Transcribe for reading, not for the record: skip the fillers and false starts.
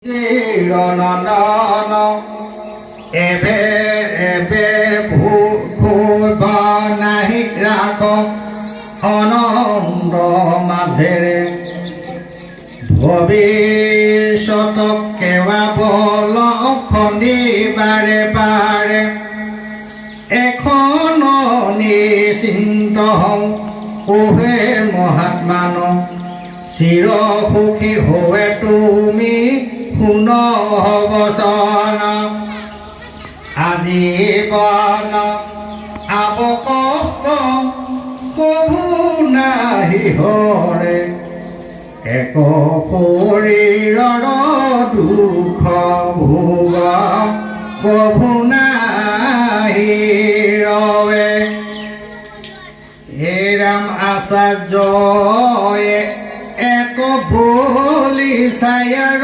চিৰনন্দন এবে এবে ভূব নাহি ৰাখ অনন্দ মাজেৰে ভৱিষ্যতক কেৱাবল খন্দি বাৰে বাৰে এখন নিশ্চিন্ত হওঁ ওহে মহাত্মান চিৰ সুখী হোৱে তুমি শুন বচন আজীবন আব কষ্ট কভু নাহি হৰে এক শৰীৰৰ দুখ ভোগ কভু নাহি ৰৱে হে ৰাম আচাৰ্যয়ে এক বুলি চায়াৰ